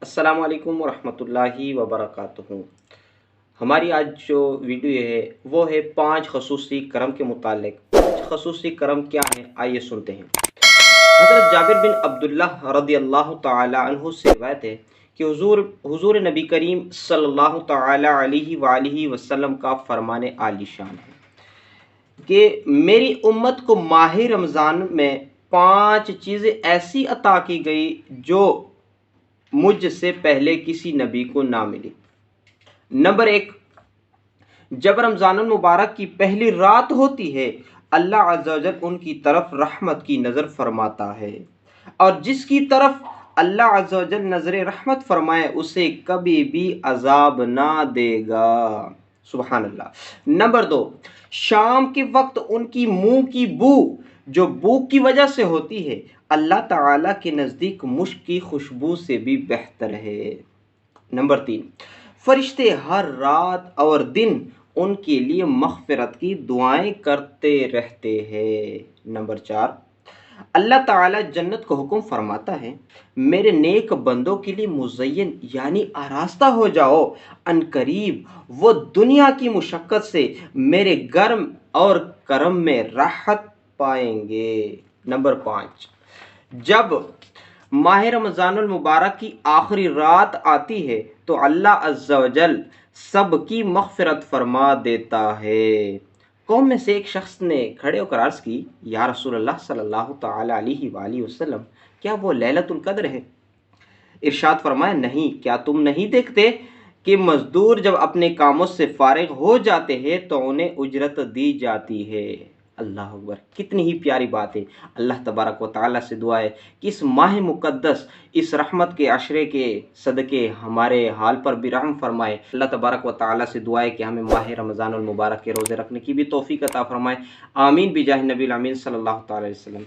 السلام علیکم ورحمۃ اللہ وبرکاتہ۔ ہماری آج جو ویڈیو ہے وہ ہے 5 خصوصی کرم کے متعلق۔ 5 خصوصی کرم کیا ہیں آئیے سنتے ہیں۔ حضرت جابر بن عبداللہ رضی اللہ تعالی عنہ سے روایت ہے کہ حضور نبی کریم صلی اللہ تعالی علیہ وآلہ وسلم کا فرمان عالی شان ہے کہ میری امت کو ماہ رمضان میں 5 چیزیں ایسی عطا کی گئی جو مجھ سے پہلے کسی نبی کو نہ ملی۔ نمبر 1، جب رمضان المبارک کی پہلی رات ہوتی ہے اللہ عز و جل ان کی طرف رحمت کی نظر فرماتا ہے، اور جس کی طرف اللہ عز و جل نظر رحمت فرمائے اسے کبھی بھی عذاب نہ دے گا۔ سبحان اللہ۔ نمبر 2، شام کے وقت ان کی منہ کی بو جو بھوک کی وجہ سے ہوتی ہے اللہ تعالیٰ کے نزدیک مشک کی خوشبو سے بھی بہتر ہے۔ نمبر 3، فرشتے ہر رات اور دن ان کے لیے مغفرت کی دعائیں کرتے رہتے ہیں۔ نمبر 4، اللہ تعالیٰ جنت کو حکم فرماتا ہے میرے نیک بندوں کے لیے مزین یعنی آراستہ ہو جاؤ، ان قریب وہ دنیا کی مشقت سے میرے گرم اور کرم میں راحت پائیں گے۔ نمبر 5، جب ماہ رمضان المبارک کی آخری رات آتی ہے تو اللہ عز و جل سب کی مغفرت فرما دیتا ہے۔ قوم میں سے ایک شخص نے کھڑے ہو کر عرض کی، یا رسول اللہ صلی اللہ تعالی علیہ وآلہ وسلم، کیا وہ لیلۃ القدر ہے؟ ارشاد فرمایا، نہیں، کیا تم نہیں دیکھتے کہ مزدور جب اپنے کاموں سے فارغ ہو جاتے ہیں تو انہیں اجرت دی جاتی ہے۔ اللہ اکبر، کتنی ہی پیاری بات ہے۔ اللہ تبارک و تعالیٰ سے دعا ہے کہ اس ماہ مقدس، اس رحمت کے عشرے کے صدقے ہمارے حال پر بھی رحم فرمائے۔ اللہ تبارک و تعالیٰ سے دعا ہے کہ ہمیں ماہ رمضان المبارک کے روزے رکھنے کی بھی توفیق عطا فرمائے۔ آمین بجاہ نبی الامین صلی اللہ تعالی علیہ وسلم۔